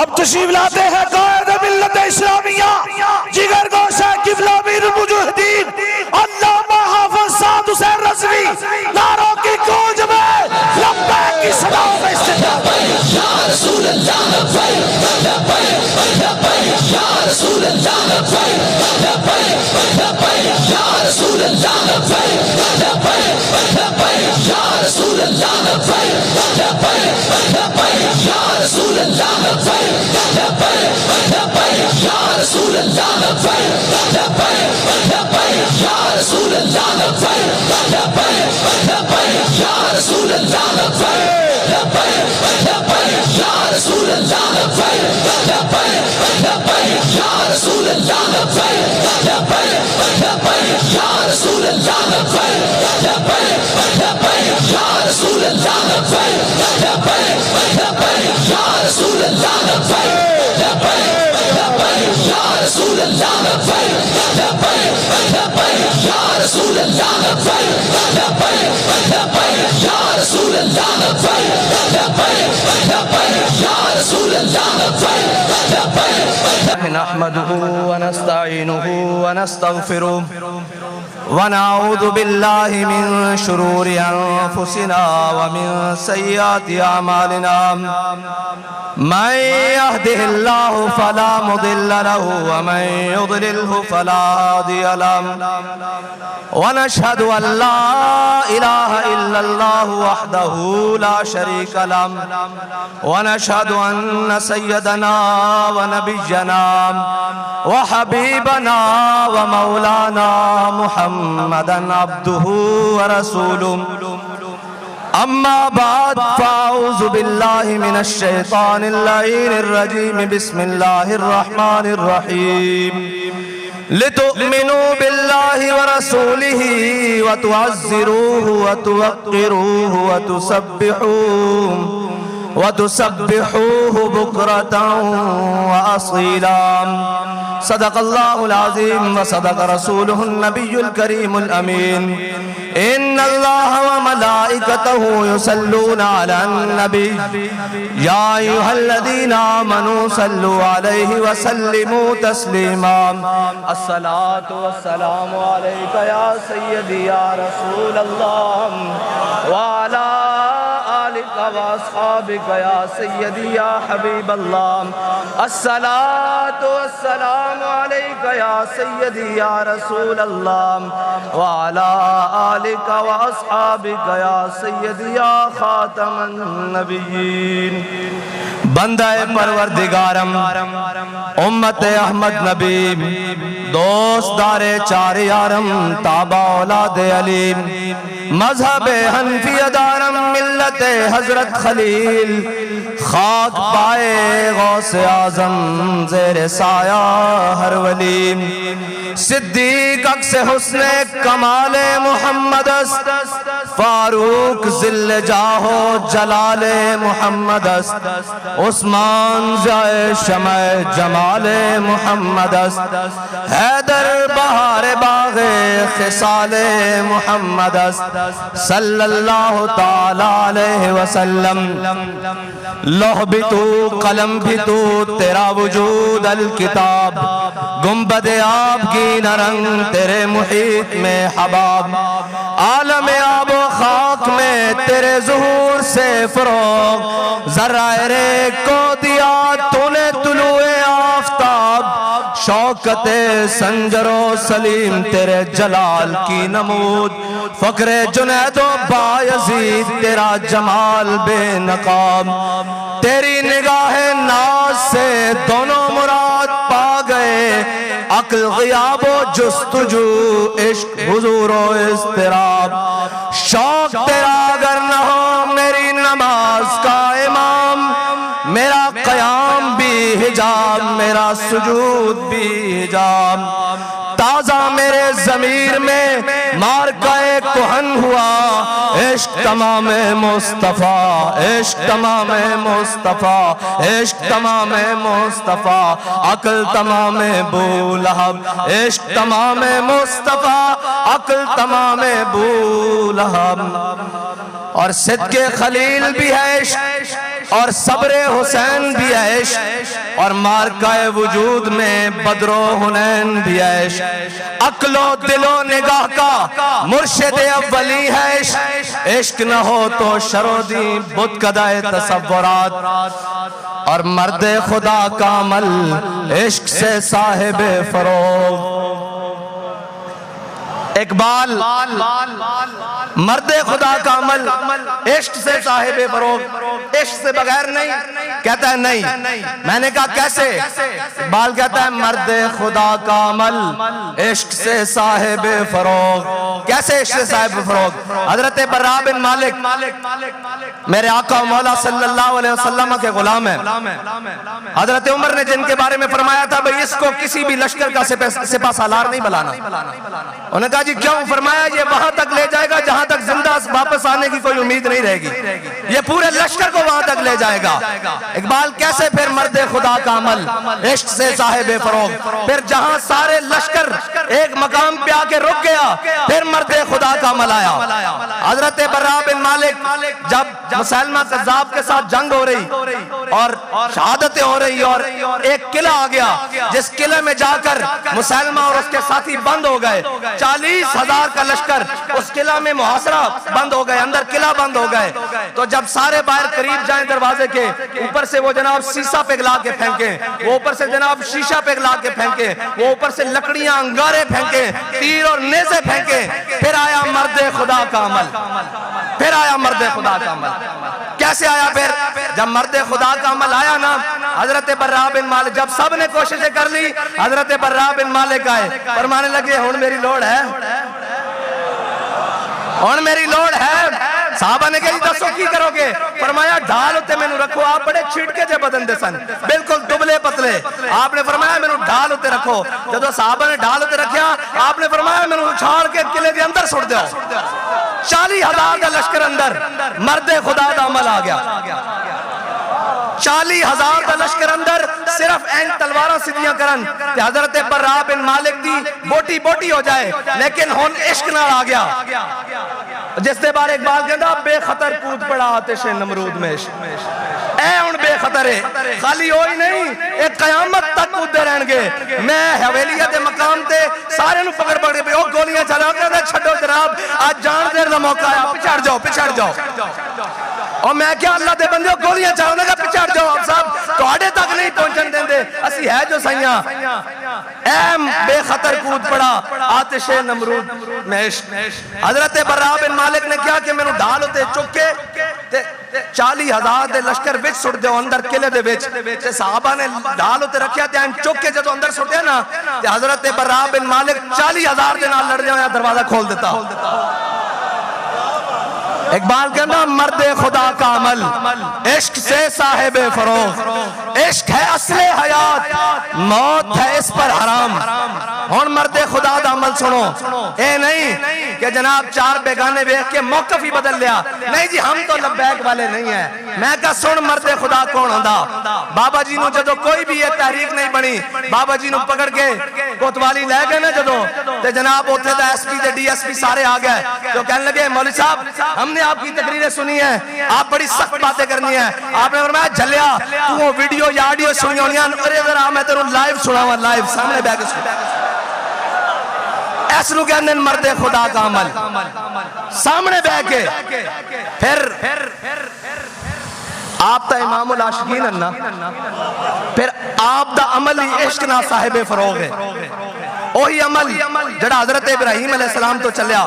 अब तशरीफ लाते हैं कायद मिल्लत इस्लामिया जिगर गोशा किबला मीर मुजाहिदीन अल्लामा हाफिज साद हुसैन रज़वी नारों की गूंज में लब्बैक की सदाओं में इस्तिक़बाल या रसूल अल्लाह लब्बैक लब्बैक लब्बैक या रसूल अल्लाह लब्बैक लब्बैक लब्बैक या रसूल अल्लाह लब्बैक लब्बैक लब्बैक या रसूल अल्लाह लब्बैक लब्बैक लब्बैक या रसूल अल्लाह लब्बैक लब्बैक लब्बैक या रसूल अल्लाह लब्बैक लब्बैक लब्बैक या रसूल अल्लाह लब्बैक लब्बैक लब्बैक या रसूल अल्लाह लब्बैक लब्बैक लब्बैक या रसूल अल्लाह लब्बैक लब्बैक लब्बैक या रसूल अल्लाह लब्बैक लब्बैक लब्बैक या रसूल अल्लाह लब्बैक लब्बैक लब्बैक या रसूल अल्लाह लब्बैक लब्बैक लब्बैक या रसूल अल्लाह लब्बैक लब्बैक लब्बैक या रसूल अल्लाह लब्बैक लब्बैक लब्बैक या रसूल अल्लाह लब्बैक लब्बैक लब्बैक या रसूल अल्लाह लब्बैक लब्बैक लब्बैक या रसूल अल्लाह लब्बैक लब्बैक नहमदुहु व नस्तईनुहु व नस्तगफिरुहु व नऊज़ु बिल्लाहि मिन शुरूरि अनफुसिना व मिन सय्यिआति अमालिना मन यहदिहिल्लाहु फला मुदिल्ल लहु व मन युद्लिल्हु फला हादिय लहु व नशहदु अन ला इलाहा इल्लल्लाहु वहदहु ला शरीका लहु व नशहदु अन्न सय्यदना व नबिय्यना व हबीबना व मौलाना मुहम्मदन अब्दुहु व रसूलुहु अम्मा बाद फ़ाऊज़ु बिल्लाहि मिनश शैतानिर लईनिर रजीम बिस्मिल्लाहिर रहमानिर रहीम लितुमिनु बिल्लाहि व रसूलिहि व तुअज़्ज़िरूहु व तुवक़्क़िरूहु व तुसब्बिहूहु बुक्रतन व असीला सदक़ल्लाहुल अज़ीम व सदक़ रसूलुहुन नबियुल करीमुल अमीन इन्नल्लाह व मलाइकतहु युसल्लूना अलन नबी या अय्युहल्लज़ीना आमनू सल्लु अलैहि व सल्लिमू तस्लीमा अस्सलातु वस्सलामु अलैका या सय्यदी या रसूलल्लाह व अला आलिका व अस्हाबिका या सय्यदी या हबीबल्लाह अस्सलातु वस्सलामु अलैका या सय्यदी या रसूलल्लाह व अला आलिका व अस्हाबिका या सय्यदी या खातमन नबिय्यीन बंदाए परवरदिगारम उम्मत अहमद नबी दोस्तदारे चार यारम ताबा औलाद अली मजहब हनफिया दारम मिल्लत हजरत खलील खाक पाए गौसे आजम ज़ेरे साया हर वली सिद्दीक अक्स हुस्ने कमाले मोहम्मद फारूक जिल्ले जाहो जलाले मोहम्मद उस्मान जाए शमए जमाले मोहम्मद हैदर बहारे बागे खिसाले मोहम्मद सल्लल्लाहु ताला अलैहि वसल्लम लौह भी तू कलम भी तू तेरा वजूद अल किताब गुंबद आब की नरंग तेरे मुहीत में हबाब आलम आबो खाक में तेरे ज़ुहूर से फरोग ज़राए को दिया तूने तुलुए आफ़ताब शौकते संजरो सलीम तेरे जलाल की नमूद फ़क्रे जुनैदो बायज़ीद तेरा जमाल बेनकाब तेरी निगाह नाज से दोनों मुराद पा गए अक्ल ग़ियाबो जुस्तुजू इश्क हुज़ूरो इज़्तिराब शौक तेरा अगर न हो मेरी नमाज का इमाम मेरा क़याम भी हिजाब मेरा सुजूद भी हिजाब ताज़ा मेरे ज़मीर में मार का एक कुहन हुआ इश्क तमाम मुस्तफ़ा इश्क तमाम मुस्तफ़ा इश्क तमाम मुस्तफ़ा अक्ल तमाम बूलहब इश्क तमाम मुस्तफ़ा अक्ल तमाम बूलहब और सिद्क़े खलील भी है इश्क और सब्रे हुसैन भी है इश्क और मारकाए वजूद में बदरो हुनैन भी ऐश, अक्लो दिलो निगाह का मुर्शिद अव्वली है इश्क न हो तो शरोदी बुत कदाए तसव्वुरात, और मर्द खुदा का अमल इश्क से साहिब फरोग। इकबाल मर्द खुदा का अमल इश्क से साहिब फरोग, इश्क से बगैर नहीं। कहता है नहीं। मैंने कहा कैसे? इकबाल कहता है मर्द खुदा का अमल इश्क से साहिब फरोग। कैसे इश्क से साहिब फरोग? हजरत बर्रा बिन मालिक मेरे आका मौला सल्लल्लाहु अलैहि वसल्लम के गुलाम है। हजरत उमर ने जिनके बारे में फरमाया था भाई इसको किसी भी लश्कर का सिपा सालार नहीं बनाना। उन्होंने कहा जी क्यों? फरमाया ये वहां तक ले जाएगा जहां तक जिंदा वापस आने की कोई उम्मीद नहीं रहेगी, ये पूरे लश्कर को वहां तक ले जाएगा। इकबाल कैसे? फिर मर्द खुदा का अमल इश्क से साहिब फरोग। फिर जहां सारे लश्कर एक मकाम पे आके रुक गया, फिर मर्द खुदा का अमल आया। हजरत बर्रा बिन मालिक जब मुसलमा कज़्ज़ाब के साथ जंग हो रही और शहादतें हो रही और एक किला आ गया जिस किले में जाकर मुसलमा और उसके साथी बंद हो गए। 40,000 का लश्कर उस किला में मुहासरा बंद हो गए, अंदर किला बंद हो गए। तो जब सारे बाहर करीब जाएं दरवाजे के, ऊपर से वो जनाब शीशा पिघला के फेंके, वो ऊपर से जनाब शीशा पिघला के फेंके, वो ऊपर से लकड़ियां अंगारे फेंके, तीर और नेज़े फेंके। फिर आया मर्द खुदा का अमल, फिर आया मर्द खुदा का अमल। कैसे आया? फिर जब मर्द खुदा का अमल आया ना, हजरत बर्रा बिन मालिक जब सब ने कोशिशें कर ली, हजरत बर्रा बिन मालिक आए, फरमाने लगे हुण मेरी लोड़ है, हुण मेरी लोड़ है। साहबा ने कहा दसो की करोगे? फरमाया ढाल उत्ते मैनू रखो। आप बड़े छिड़के जे बदन दे सन, बिल्कुल दुबले पतले। आपने फरमाया मैनू ढाल उत्ते रखो। जदों साहबा ने ढाल उत्ते रखा, आपने फरमाया मैनू उछाल के किले दे अंदर सुट दो। 40,000 का लश्कर अंदर, मर्द खुदा का अमल आ गया। 40,000 का लश्कर अंदर, सिर्फ एन तलवारां सीधियां करन ते हजरत बर्रा बिन मालिक दी बोटी बोटी हो जाए, लेकिन हुन इश्क नाल आ गया। जिस दे बारे इकबाल कहंदा बेखतर कूद पड़ा आतिश नमरूद में इश्क। ए हुन बेखतर है, खाली हो ही नहीं, एक कयामत तक कूदे रहणगे। मैं हवेलिया दे मकाम ते सारे नु पकड़ पकड़ के ओ गोलियां चला के छड्डो जनाब, आज जान देर दा मौका आया, पिछड़ जाओ पिछड़ जाओ। और मैं क्या अल्लाह दे बंदे गोलियां चलाने का पिछड़ जाओ। आप साहब तुहाडे तक नहीं पहुंचन देंदे, असि है जो सैयां। ऐम बेखतर कूद पड़ा आतिश नमरूद में इश्क। हजरत बर्रा बिन मालिक ने क्या कि मैनू ढाल उत्ते चुक के ते 40,000 दे लश्कर विच सुट दो अंदर किले दे विच। ते साहबा ने ढाल उत्ते रखया ते चुक के जदों अंदर सुटिया ना, ते हजरत बर्रा बिन मालिक 40,000 दे नाल लड़दे होया दरवाजा खोल दिता। इकबाल कहना मर्द खुदा का अमल इश्क से साहिब फरोग। इश्क है असले हयात, मौत है इस पर हराम। हुण मर्द खुदा का अमल सुनो, ए नहीं कि जनाब चार बेगाने वेख के मौकफ ही बदल लिया। नहीं जी हम तो लब्बैक वाले नहीं है। मैं कहा सुन मर्द खुदा कौन होंदा? बाबा जी नू जदों कोई भी ये तहरीक नहीं बनी, बाबा जी नू पकड़ के कोतवाली लै गए ना जदों, ते जनाब उत्थे दा एसपी ते डीएसपी सारे आ गए। तो कहने लगे मौलवी साहब हमने आपकी तकरीरें सुनी है, आप बड़ी सख्त बातें करनी है। आपने फरमाया झल्लिया तू वो वीडियो या ऑडियो सुनी होनी है, अरे जरा मैं तेरे लाइव सुनावा, लाइव सामने बैठ के सुना। ऐस नु कहंदे मर्द खुदा का अमल, सामने बैठ के। फिर आप तो इमामुल आशिकीन है ना, फिर आप दा अमल ही इश्क ना साहिब फरोग है। ओही अमल जड़ा हजरत इब्राहिम अलैहिस्सलाम तो चलिया,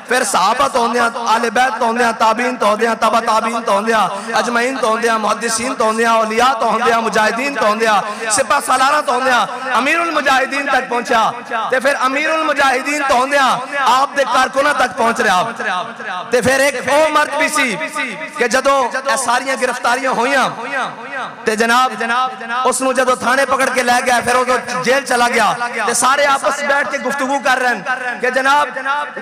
फिर सहाबा तो होंदियां, आले बैत तो होंदियां, ताबीन तो होंदियां, तबा ताबीन तो होंदियां, अजमईन तो होंदियां, मुहद्दिसीन तो होंदियां, औलिया तो होंदियां, मुजाहिदीन तो होंदियां, सिपा सालारा तो होंदियां, अमीरुल मुजाहिदीन तक पहुंचा। ते फिर अमीरुल मुजाहिदीन तो होंदियां आप दे कारकुनां तक पहुंच रहे आप। ते फिर एक ओ मर्द भी सी कि जदों ए सारियां गिरफ्तारियां होईयां ते जनाब उसनु जदों थाने पकड़ के ले गया, फिर वो जेल चला गया। ते सारे आपस बैठ के गुफ्तगू कर रहे हैं कि जनाब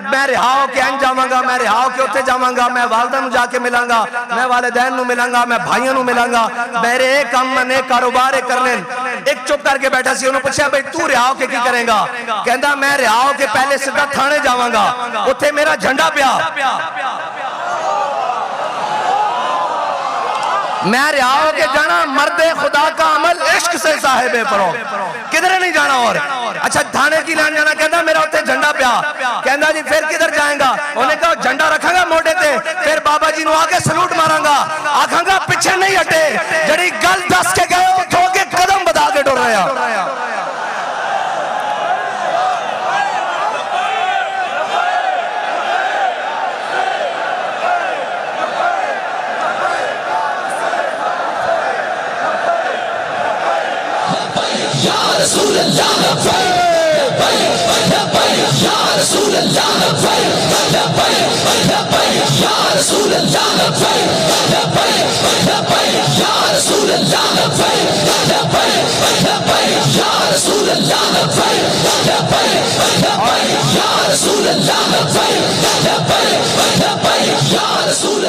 मैं रिहा होके एंज जावांगा, मैं रिहा होके उत्थे जावांगा, मैं वालदा नू जाके मिलांगा, मैं वालिदैन नू मिलांगा, मैं भाइयों नू मिलांगा, मेरे एक काम ने कारोबार करने। एक चुप करके बैठा सी, उन्होंने पूछा भाई तू रिहा होके की करेगा? कहंदा मैं रिहा होके पहले सीधा थाने जावांगा, उत्थे मेरा झंडा पिया, मैं रिहा होके जाना। मर्द खुदा का अमल इश्क से साहिब फरोग, किधरे नहीं जाना। और अच्छा थाने की लैन जाना, कहता मेरा उत्ते झंडा पिया, कहता जी फिर किधर जाएगा। उन्हें कहा झंडा रखांगा मोढे ते, फिर बाबा जी नु आके सलूट मारांगा, आखांगा पिछे नहीं हटे, जड़ी गल दस के गए उठो के कदम बता के टुर रहे हैं।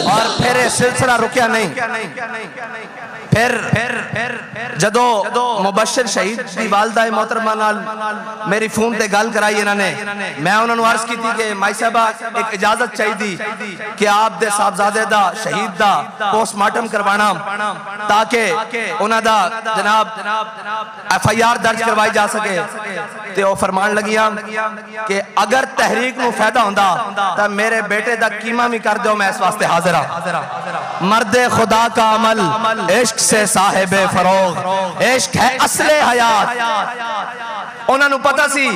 और फिर सिलसिला रुकिया नहीं। फिर जदों मुबशर शहीद की वालदा मोहतरमा नाल मेरी फोन ते गल कराई इन्होंने, मैं उन्होंने अर्ज की कि माई साहबा एक इजाजत चाहिए कि आप दे साहबजादे दा शहीद दा पोस्टमार्टम करवाना, ताकि उन्हां दा जनाब FIR दर्ज करवाई जा सके। ते वो फरमान लगियां कि अगर तहरीक नूं फायदा हुंदा तां मेरे बेटे दा कीमा भी कर दो, मैं इस वास्ते हाजिर हां। मर्दे खुदा का अमल इश्क से साहिबे फरोग, इश्क है असले हयात। उन्होंने पता सी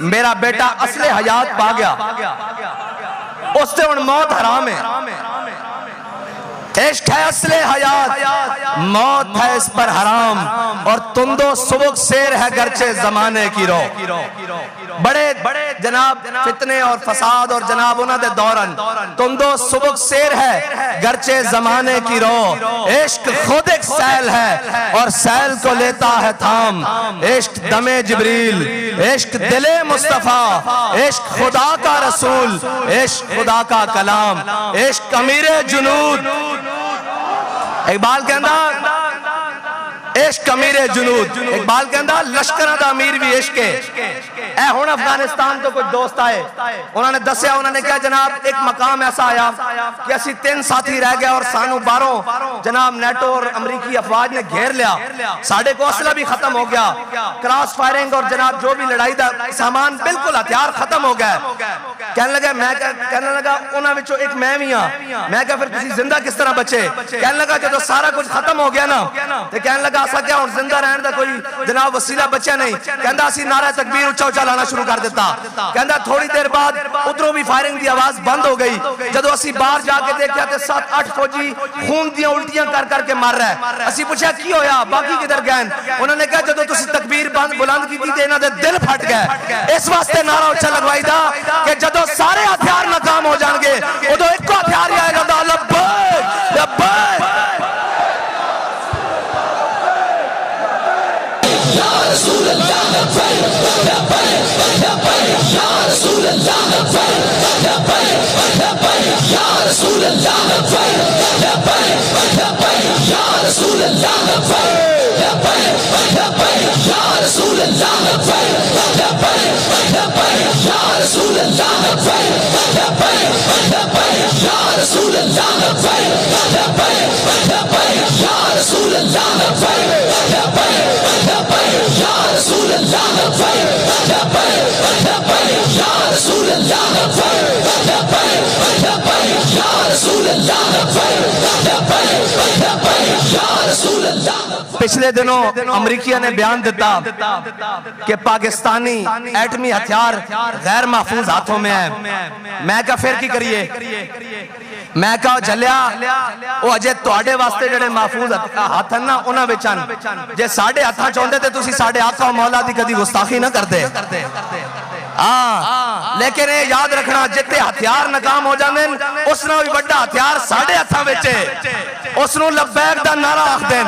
मेरा बेटा असले हयात पा गया, उससे हुण मौत हराम है। इश्क है असले हयात, मौत है इस पर हराम, और तुंदो सुबुक शेर है गर्चे जमाने की रो। बड़े जनाब फितने और फसाद और जनाब उन्हां दे दौरन तुंदो सुबुक शेर है गर्चे जमाने की रो। इश्क खुद एक सैल है और सैल को लेता है थाम, इश्क दमे जिब्रील, इश्क दिले मुस्तफा, इश्क खुदा का रसूल, इश्क खुदा का कलाम, इश्क अमीरे जुनूद। इकबाल कहंदा इश्क अमीरे जुनूद, इकबाल कहंदा लश्करां दा अमीर भी इश्क है। ए हुण अफगानिस्तान तो कुछ दोस्त आए, उन्होंने दसिया, उन्होंने कहा जनाब एक मकाम ऐसा आया कि असी 3 साथी रह गए और सानू बाहरों जनाब नेटो और अमरीकी अफवाज ने घेर लिया, साढ़े को असला भी खत्म हो गया, क्रॉस फायरिंग और जनाब जो भी लड़ाई का सामान बिल्कुल हथियार खत्म हो गया। कहने लगा, मैं कहने लगा उन्होंने विचों एक मैं भी हाँ, मैं क्या फिर तुसी जिंदा किस तरह बचे। कहने लगा जो सारा कुछ खत्म हो गया ना, तो कहने लगा असा क्या हुण जिंदा रहने का कोई जनाब वसीला बचा नहीं। कहंदा असी नारा तकबीर उच्चा उच्चा लाना शुरू कर दिता। कहंदा थोड़ी देर बाद उधरों भी फायरिंग की आवाज बंद हो गई। जदों असी बाहर जाके देखा तो 7-8 फौजी खून दी उल्टियां कर करके मर रहा है। असी पूछा की होया, बाकी किधर गए। उन्होंने कहा जदों तुसी तकबीर बुलंद की तो इन्हां दे दिल फट गए। इस वास्ते नारा उच्चा लगवाई दा कि जदों सारे हथियार नाकाम हो जाएंगे उदों एक हथियार ही आएगा, लब्बैक लब्बैक। पिछले दिनों अमरीकिया ने बयान दिता कि पाकिस्तानी एटमी हथियार गैर महफूज हाथों में है। मैं क्या फिर की करिए, मैं कहा झलिया वो अजे तुहाडे वास्ते जेडे महफूज हाथ हैं ना उन्हां विच हन। जे साडे हाथां च होंदे ते तुसीं साडे आका मौला दी कदी गुस्ताखी ना करदे। हाँ, लेकिन ये याद रखना जिथे हथियार नाकाम हो जाते हैं उस नाल भी बड़ा हथियार साडे हथां विच है, उसनूं लब्बैक दा नारा आखदे हैं।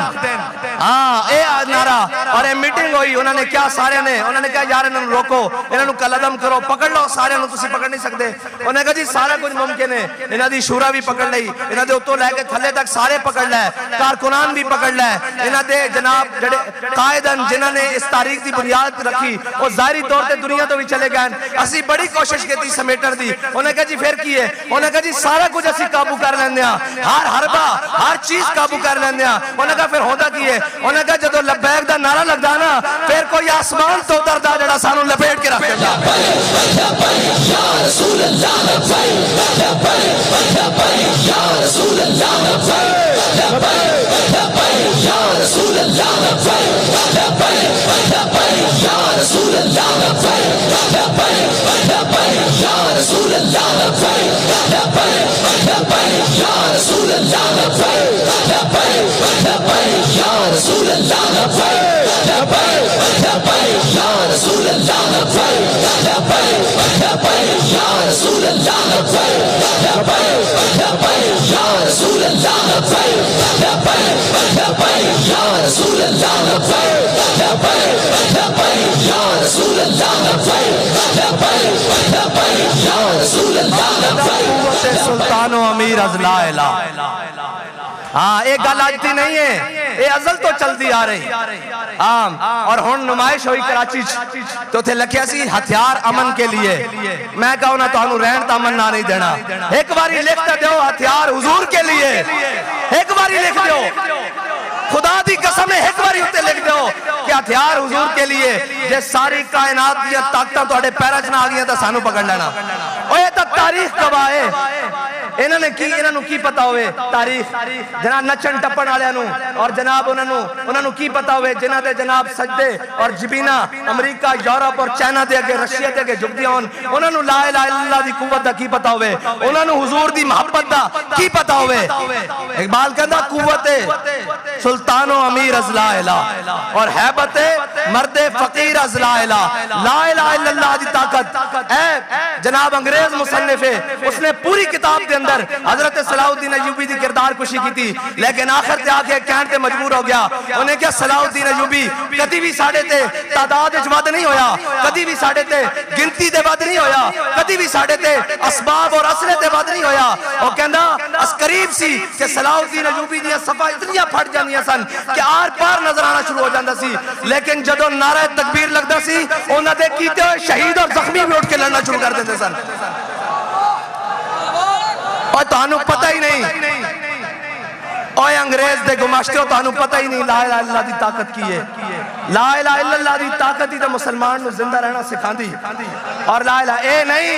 हाँ ये नारा, और ये मीटिंग हुई, उन्होंने क्या सारे ने उन्होंने कहा यार इन्होंने रोको, इन्होंने कलदम करो, पकड़ लो सारे, तुसीं पकड़ नहीं सकते। उन्होंने कहा जी सारा कुछ मुमकिन है, इन्हां दी शूरा भी पकड़ लई, इन्हां दे उत्तों लैके थल्ले तक सारे पकड़ लै, कारकुनान भी पकड़ लै, इन्हां दे जनाब जेडे कायदन जिन्हां ने इस तारीख की बुनियाद रखी वो जाहिरी तौर पर दुनिया तो भी चले गए। असी बड़ी कोशिश की समेटन दी। उन्हें कहा जी फिर की है, उन्हें कहा जी सारा कुछ असी काबू कर लेंगे, हर हरबा हर चीज काबू कर लेंगे। उन्हें कहा फिर होता की है, उन्हें कहा जो लब्बैक लब्बैक दा नारा लगदा ना, फिर कोई आसमान तो उतरदा जड़ा सानू लपेट के रख देंदा। सुल्तानो अमीर अज़ला इला। हाँ, एक गल आजती नहीं है, ये अजल तो चलती आ रही। और हुण नुमाइश हुई कराची तो थे लिखिया सी हथियार अमन के लिए। मैं कहूँ ना तो रहन तो अमन ना नहीं देना। एक बारी लिख दो हथियार हुजूर के लिए, एक बारी लिख दो, खुदा दी कसम है, एक बारी उत्ते लिख दो कि हथियार हुजूर के लिए। जे सारी कायनात दी ताकतां तुहाडे पैरां च ना आ गईयां तां सानू पकड़ लेना। ओए तां तारीख गवाह है, इन्होंने की, इन्होंने की पता होवे तारीख, जनाब नचन टप्पण वालियां नू, और जनाब उन्होंने की पता होवे जिन्हां दे जनाब सजदे और जबीना अमरीका यूरोप और चाइना दे अगे रशिया दे अगे झुकदियां होन, उन्होंने ला इलाहा इल्लल्लाह दी कुव्वत दा की पता होवे, उन्होंने हुजूर दी मोहब्बत दा की पता होवे। इकबाल कहंदा कुव्वत सुल्तानो अमीर अज़ला इला और हैबत मर्दे फकीर अज़ला इला। ला इलाहा इल्लल्लाह दी ताकत है जनाब अंग्रेज मुसन्निफ है, उसने पूरी किताब के अंदर हजरत सलाहुद्दीन अय्यूबी दी किरदार कुशी की थी, लेकिन आखिर ते आके कहण ते मजबूर हो गया। उन्हें क्या सलाहुद्दीन अय्यूबी कदी भी साडे ते तादाद विच वध नहीं होया, कदी भी साडे ते गिनती ते वध नहीं होया, कदी भी साडे ते असबाब और असले ते वध नहीं होया। वो कहंदा अस करीब सी कि सलाहुद्दीन अय्यूबी दी सफा इतनी फट जांदियां सन कि आर पार नजर आना शुरू हो जांदा सी, लेकिन जदों नारा तकबीर लगदा सी उन्हां दे कीते होए शहीद और जख्मी भी उठ के लड़ना शुरू कर देंदे सन। और तानू पता ही नहीं, ओए अंग्रेज दे गुमाश्ते तानू पता ही नहीं ला इलाहा इल्लल्लाह दी ताकत की है। ला इलाहा इल्लल्लाह दी ताकत ही तो मुसलमान नू जिंदा रहना सिखांदी। और ला इलाहा ए नहीं,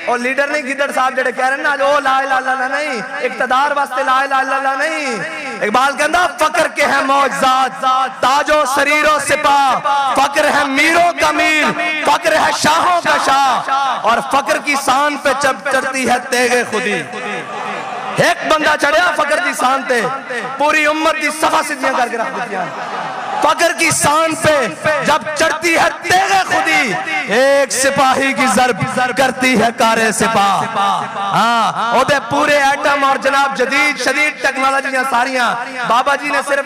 और लीडर नहीं गिदड़ साहब जेडे कह रहे ना जो ला इलाहा इल्लल्लाह नहीं, इक्तदार वास्ते ला इलाहा इल्लल्लाह नहीं। इकबाल कहंदा फक्र के है मौजज़ात ताजो सरीरो सिपा, फक्र है मीरों का मीर, फक्र है शाहों का शाह, और फक्र की शान पे चढ़ती है तेगे खुदी। एक बंदा चढ़िया फकर की शान पे पूरी उम्मत की सफा सिद्धियां करके रख दिया। फकर की शान पे जब चढ़ती है तेगे खुदी, एक सिपाही की जरब करती है कारे सिपाह। हाँ, ओदे पूरे एटम और जनाब जदीद शदीद टेक्नोलॉजियां सारियां बाबा जी ने सिर्फ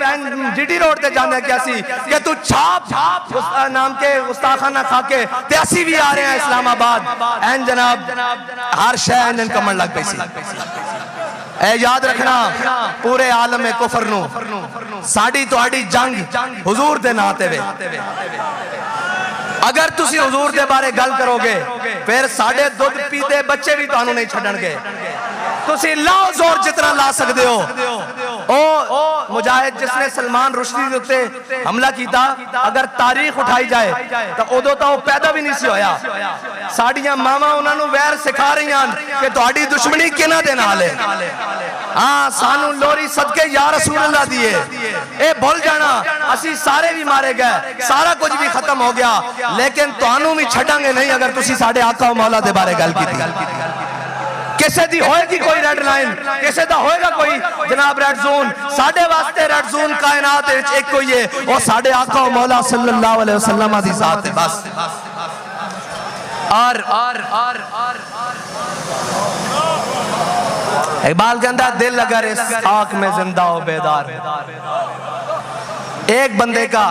जीटी रोड ते जाने क्या सी कि तू छाप नाम के उस्ताखाना खा के ते असी भी आ रहे हैं इस्लामाबाद। एन जनाब हर शय एन कमन लग पई सी। ए याद रखना पूरे आलम कुफर नू साडी तुहाडी जंग हुजूर दे नां ते वे। अगर तुसी हुजूर दे बारे गल करोगे फिर साडे दुध पीते बच्चे भी तुहानू नहीं छड्डणगे। तुसी लाओ जोर जितना ला सकते हो। ओ मुजाहिद जिसने सलमान रुश्दी दे उत्ते हमला कीता, अगर तारीख उठाई जाए तो उदों तो वो पैदा भी नहीं सी होया। साडियां मावां उन्हां नू वैर सिखा रही कि तुहाडी दुश्मनी किहनां दे नाल है। हाँ, सानू लोरी सदके या रसूल अल्लाह दिए, ए भूल जाना असी सारे भी मारे गए, सारा कुछ भी खत्म हो गया, लेकिन तुहानू भी छड्डांगे नहीं अगर तुसी साडे आका मौला दे बारे गल कीती। किसे दी होएगी कोई रेड लाइन, किसे दा होएगा कोई जनाब रेड जोन। साडे वास्ते रेड जोन कायनात विच एक कोई है, और साडे आका मौला सल्लल्लाहु अलैहि वसल्लम दी जात है बस। और इकबाल कहता दिल अगर इस आँख में जिंदा हो बेदार, एक बंदे का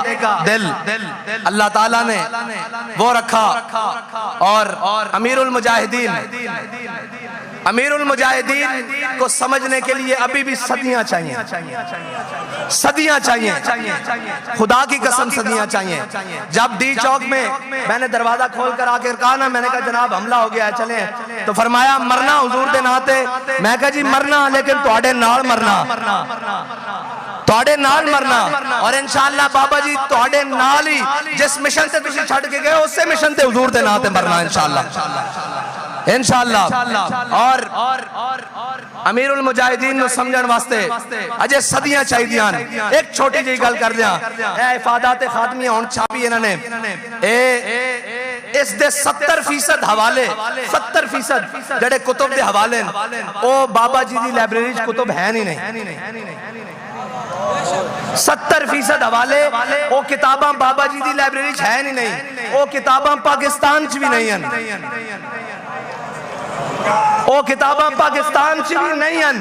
दिल अल्लाह ताला ने वो रखा। और अमीरुल मुजाहिदीन को समझने के लिए अभी भी सदियां चाहिए, सदियां चाहिए, खुदा की कसम सदियां चाहिए। जब डी चौक में मैंने दरवाजा खोल कर आके कहा ना, मैंने कहा जनाब हमला हो गया है चले, तो फरमाया मरना हुजूर दे नाते। मैं कहा जी मरना, लेकिन तुहाडे नाल मरना। ਤੁਹਾਡੇ ਨਾਲ ਮਰਨਾ ਔਰ ਇਨਸ਼ਾਅੱਲਾ ਬਾਬਾ ਜੀ ਤੁਹਾਡੇ ਨਾਲ ਹੀ ਜਿਸ ਮਿਸ਼ਨ ਤੇ ਤੁਸੀਂ ਛੱਡ ਕੇ ਗਏ ਉਸੇ ਮਿਸ਼ਨ ਤੇ ਹਜ਼ੂਰ ਦੇ ਨਾਂ ਤੇ ਮਰਨਾ इंशाअल्लाह। और अमीरुल मुजाहिदीन ਨੂੰ ਸਮਝਣ ਵਾਸਤੇ ਅਜੇ ਸਦੀਆਂ ਚਾਹੀਦੀਆਂ ਨੇ। ਇੱਕ ਛੋਟੀ ਜਿਹੀ ਗੱਲ ਕਰ ਦਿਆਂ, ਇਹ ਇਫਾਦਾਤ ਖਾਤਮੀਆਂ ਹੁਣ ਛਾਪੀ ਇਹਨਾਂ ਨੇ, ਇਸ ਦੇ 70% ਹਵਾਲੇ 70% ਜਿਹੜੇ ਕੁਤਬ ਦੇ ਹਵਾਲੇ ਨੇ ਉਹ ਬਾਬਾ ਜੀ ਦੀ ਲਾਇਬ੍ਰੇਰੀ 'ਚ ਕੁਤਬ ਹੈ ਨਹੀਂ। 70% हवाले वो किताबां बाबा जी की लाइब्रेरी है नहीं, वो किताबां पाकिस्तान च भी नहीं हैं, वो किताबां पाकिस्तान च भी नहीं हैं,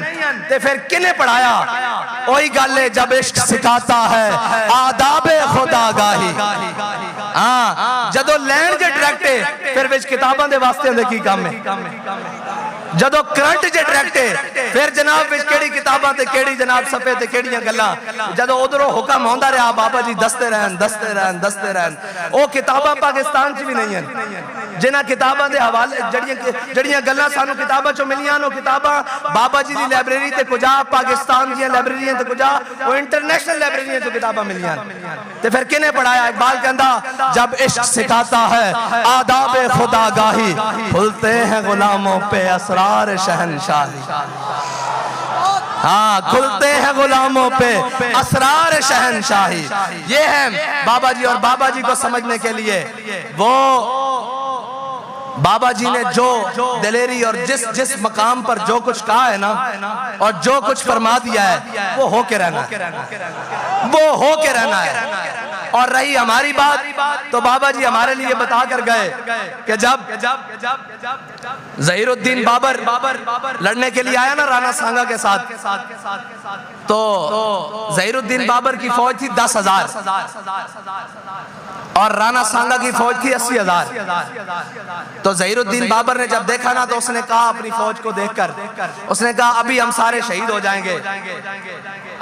ते फिर किने पढ़ाया? वही गल है, जब इश्क सिखाता है आदाबे खुदागाही। हाँ, जदों लैण जे डायरेक्ट फिर विच किताबां दे वास्ते दे की काम है, जदों करंट जे डायरेक्ट फिर जनाब विच केड़ी किताबां ते केड़ी जनाब सफे ते केड़ियां गल्लां, जदों उधरों हुक्म आंदा रहा बाबा जी दसते रहन वो किताबां पाकिस्तान च भी नहीं हैं। जिन्हां किताबां दे हवाले जड़ियां गल्लां सानू किताबां चों मिलियां नो किताबां बाबा जी दी लाइब्रेरी ते कुछ पाकिस्तान दी लाइब्रेरियां ते कुछ वो इंटरनेशनल लाइब्रेरियां चों किताबां मिलियां, ते फिर किने पढ़ाया? इकबाल कहंदा जब इश्क सिखाता है आदाबे खुदागाही, खुलते हैं गुलामों पे असरार शहनशाही। हाँ, खुलते हैं गुलामों पे असरार शहनशाही। ये है बाबा जी। और बाबा जी को समझने के लिए वो बाबा जी ने जो दिलेरी और जिस मकाम पर जो कुछ कहा है ना और जो कुछ फरमा दिया है वो होके रहना है, वो होके रहना है। और रही हमारी बात तो बाबा जी हमारे लिए बता कर गए कि जब ज़हीरुद्दीन बाबर लड़ने के लिए आया ना राणा सांगा के साथ, तो ज़हीरुद्दीन बाबर की फौज थी 10,000 और राणा सांगा की फौज थी 80,000। तो ज़हीरुद्दीन बाबर ने जब देखा ना तो उसने कहा अपनी फौज को देखकर, उसने कहा अभी हम सारे शहीद हो जाएंगे,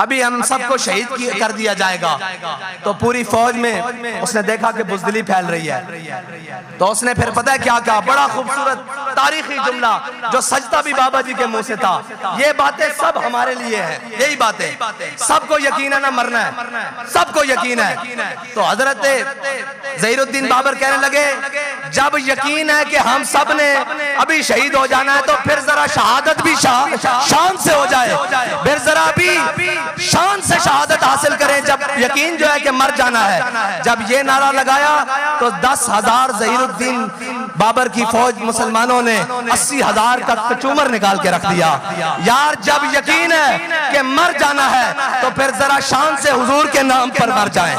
अभी हम सबको शहीद कर दिया जाएगा। तो पूरी फौज में उसने देखा कि बुज़दिली फैल रही है, तो उसने फिर पता है क्या कहा? बड़ा खूबसूरत तारीखी जुमला जो सजता भी बाबा जी के मुंह से था। ये बातें सब हमारे लिए हैं, यही बातें सबको यकीन है ना मरना है, सबको यकीन है। तो हजरत ज़हीरुद्दीन बाबर कहने लगे जब यकीन है कि हम सब ने अभी शहीद हो जाना है तो फिर जरा शहादत भी शान से हो जाए, फिर जरा भी शान से शहादत हासिल करें जब यकीन जो है कि मर जाना है। जब ये नारा लगाया तो 10,000 ज़हीरुद्दीन बाबर की फौज मुसलमानों ने 80,000 तक कचूमर निकाल के रख दिया। यार जब यकीन है कि मर जाना है तो फिर जरा शान से हुजूर के नाम पर मर जाएं।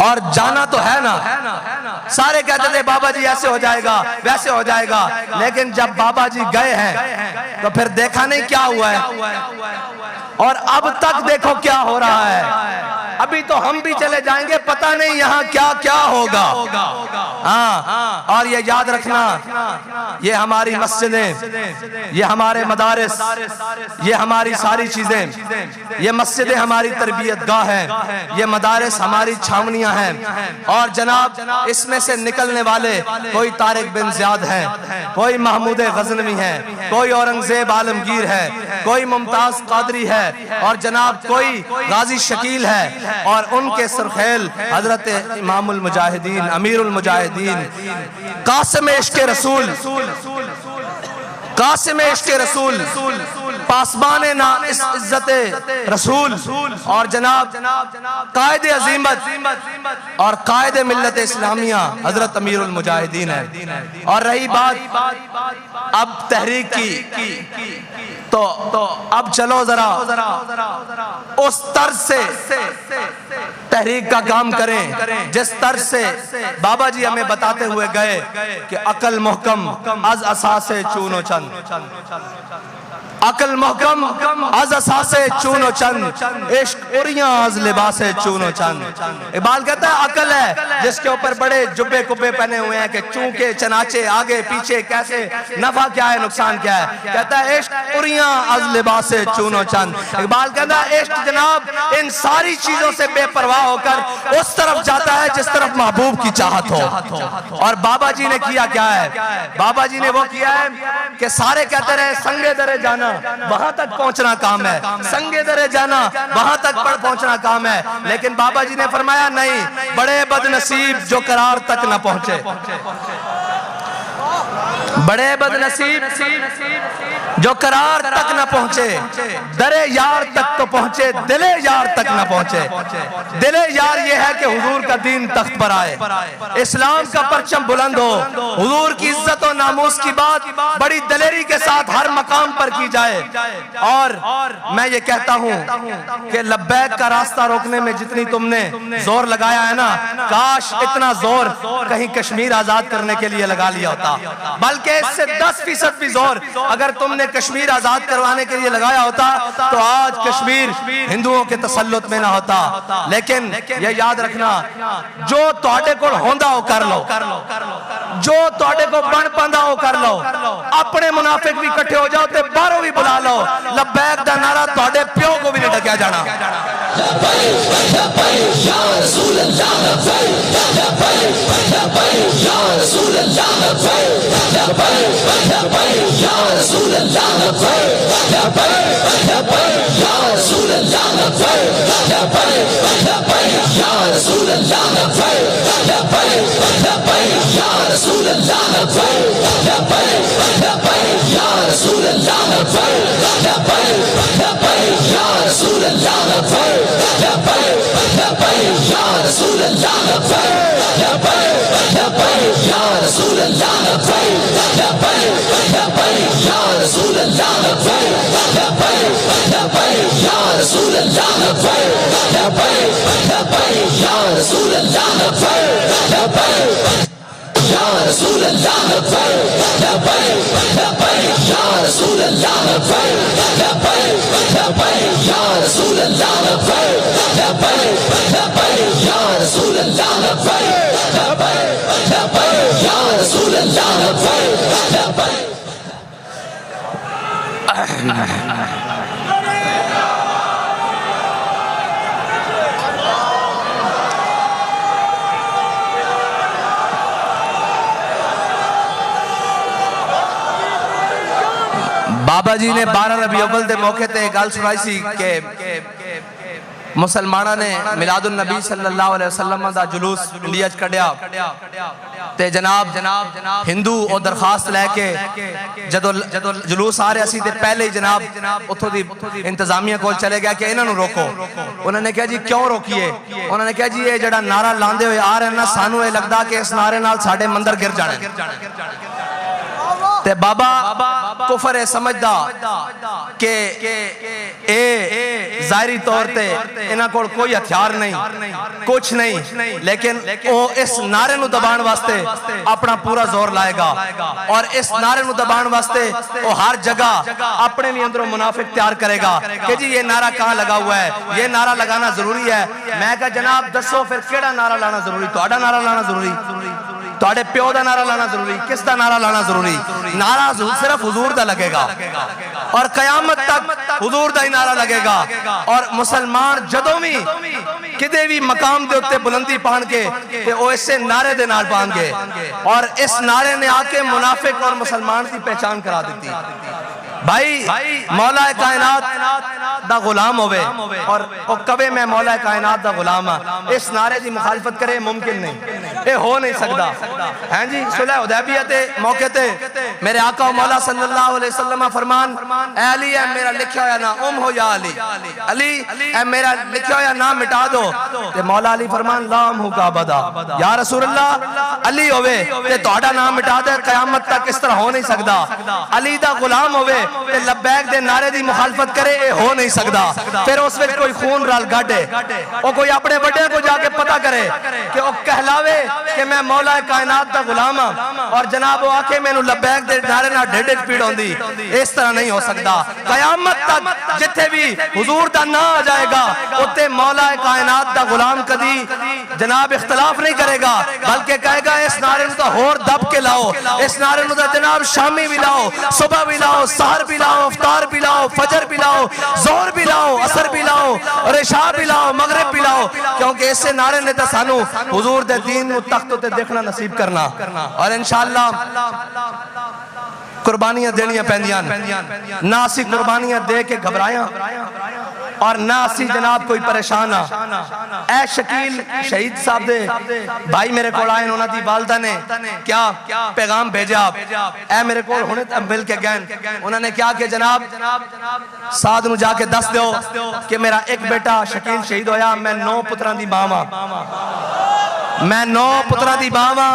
और जाना तो है ना, सारे कहते थे बाबा जी ऐसे हो जाएगा वैसे हो जाएगा, लेकिन जब बाबा जी गए हैं तो फिर देखा नहीं क्या हुआ है, और अब तक देखो क्या हो रहा है। अभी तो हम भी चले जाएंगे, पता नहीं यहाँ क्या क्या होगा। हाँ, और ये याद रखना, ये हमारी मस्जिदें, ये हमारे मदारिस, ये हमारी सारी चीजें, ये मस्जिदें हमारी तरबियत गाह हैं, ये मदारिस हमारी छावनियां हैं। और जनाब इसमें से निकलने वाले कोई तारिक बिन ज़ियाद हैं, कोई महमूद गज़नवी हैं, कोई औरंगजेब आलमगीर है, कोई मुमताज कादरी है, और जनाब कोई गाजी शकील है, और उनके सरखेल हजरत इमामुल मुजाहिदीन अमीरुल मुजाहिदीन कासिम इश्क़ रसूल, कासिम इश्क़ रसूल, पासबान ना इज्जत रसूल, और जनाब कायद अजीमत और कायद मिल्लत इस्लामिया हजरत अमीरुल मुजाहिदीन है। और रही बात अब तहरीक की, तो अब चलो जरा उस तर्ज से तहरीक का काम करें जिस तर्ज से बाबा जी हमें बताते हुए गए कि अकल मुहकम अज असासे चूनो चंद, अकल महकम अज असासे चूनो चंद, इश्क उरियां अज लिबासे चूनो चंद। इकबाल कहता है अकल है जिसके ऊपर बड़े जुब्बे कुब्बे पहने हुए हैं कि चूंके चनाचे आगे पीछे कैसे, नफा क्या है नुकसान क्या है। कहता है इश्क उरियां अज लिबासे चूनो चंद। इकबाल कहता है इश्क जनाब इन सारी चीजों से बेपरवाह होकर उस तरफ जाता है जिस तरफ महबूब की चाहत हो। और बाबा जी ने किया क्या है? बाबा जी ने वो किया है कि सारे कहते रहे संगे दरे जाना, वहां तक पहुंचना काम है, संगे दरे जाना वहां तक पहुंचना काम है। लेकिन बाबा जी ने फरमाया नहीं, बड़े बदनसीब जो करार तक ना पहुंचे, बड़े बदनसीब जो करार तक न पहुंचे, दरे यार तक तो पहुंचे, दिले यार तक न पहुंचे। दिले यार ये है कि हुजूर का दीन तख्त पर आए, इस्लाम का परचम बुलंद हो, हुजूर की इज्जत और नामूस की बात बड़ी दलेरी के साथ हर मकाम पर की जाए। और मैं ये कहता हूं कि लब्बैक का रास्ता रोकने में जितनी तुमने जोर लगाया है ना, काश इतना जोर कहीं कश्मीर आजाद करने के लिए लगा लिया होता, बल्कि इससे 10% भी जोर अगर तुमने कश्मीर आजाद करवाने के लिए लगाया होता तो आज कश्मीर हिंदुओं के तसल्लुत में ना होता। लेकिन ये याद रखना, जो तुहाडे कोल होंदा हो कर लो, जो तुहाडे को बन पांदा हो कर लो, अपने मुनाफिक भी इकट्ठे हो जाओ ते बाहरों भी बुला लो, लब्बैक दा नारा तुहाडे प्यो को भी नहीं डकिया जाना। बाबा जी ने 12 रबी अव्वल के मौके ते गल सुनाई सी कि मुसलमाना ने मिलादुन नबी सल्लल्लाहु अलैहि वसल्लम दा जुलूस इंडिया च कढ़िया ते जनाब हिंदू और दरखास्त लैके जदों जुलूस आ रहा सी ते पहले ही जनाब उथों दी इंतजामिया कोल चले गया कि इन्हां नूं रोको। उन्होंने कहा जी क्यों रोकिए? उन्होंने कहा जी ये जड़ा नारा लांदे हुए आ रहे ना, सानू ये लगदा कि इस नारे नाल साडे मंदिर गिर जाने। ते बाबा कुफर है समझदा कि ए जाहिरी तौर पे इन्हां कोल कोई हथियार नहीं, कुछ नहीं, लेकिन वो इस नारे नूं दबाण वास्ते अपना पूरा जोर लाएगा और इस नारे नूं दबाण वास्ते वो हर जगह अपने भी अंदरों मुनाफिक तैयार करेगा कि जी ये नारा कहाँ लगा हुआ है, ये नारा लगाना जरूरी है। मैं कहा जनाब दसो फिर केड़ा नारा लाना जरूरी? तुहाडा नारा लाना जरूरी, तुहाडे प्यो दा नारा लाना जरूरी, किस दा नारा लाना जरूरी? नारा सिर्फ हुजूर दा लगेगा और कयामत तक हुजूर दा ही नारा लगेगा। और मुसलमान जदों भी किदे भी मकाम दे उत्ते बुलंदी पान के ते ओ इसे नारे दे नाल पाएंगे और इस नारे ने आके मुनाफिक और मुसलमान की पहचान करा दी। भाई मौला कायनात दा गुलाम होवे और ओ कवे मैं मौला कायनात दा गुलाम हां, इस नारे की मुखालफत करे मुमकिन नहीं, ये हो नहीं सकता हैं जी। सुलह हुदैबिया ते मौके ते मेरे आका मौला सल्लल्लाहु अलैहि वसल्लम फरमान, ए अली ए मेरा लिखा होया ना उम हो या अली, अली ए मेरा लिखा होया नाम मिटा दो। ते मौला अली फरमान लाम हु का बदा, या रसूल अल्लाह अली होवे ते ਤੁਹਾਡਾ नाम मिटा दे, कयामत तक इस तरह हो नहीं सकता। अली दा गुलाम होवे ते लब्बैक दे नारे दी मुखालफत करे, ये हो नहीं सकता। फिर उस विच कोई खून रल गाड़े, ओ कोई अपने बड़े को जाके पता करे कि ओ कहलावे कि मैं मौला कायनात दा गुलाम हां और जनाब वो आके मैनू लब्बैक दे नारे नाल ढेड च पीड़ होंदी, इस तरह नहीं हो सकता। कयामत तक जिथे भी हुजूर दा नाम आ जाएगा उत्ते मौला कायनात दा गुलाम कदी जनाब इख्तलाफ नहीं करेगा, बल्कि कहेगा इस नारे नूं तां होर दब के लाओ, इस नारे नूं तां जनाब शामी भी लाओ, सुबह भी लाओ, सहर भी लाओ, इफ्तार भी लाओ, फजर भी लाओ, जोहर भी लाओ, असर भी लाओ और इशा भी लाओ, मगरिब भी लाओ, क्योंकि इसे नारे ने तो सानू हुजूर दे दीन नूं तख्त ते देखना नसीब करना। और इंशाअल्लाह कुर्बानियां देनियां पैंदियां ना असी कुर्बानियां दे के घबराया और ना असी जनाब कोई परेशान आ। ऐ शकील शहीद साहब दे भाई मेरे को आए, उन्होंने दी वालदा ने क्या पैगाम भेजा, ऐ मेरे को हुणे मिल के गए। उन्होंने क्या कि जनाब साध नूं जाके दस दो कि मेरा एक बेटा शकील शहीद होया, मैं 9 पुत्रां दी मां वां, मैं 9 पुत्रां दी मां वां,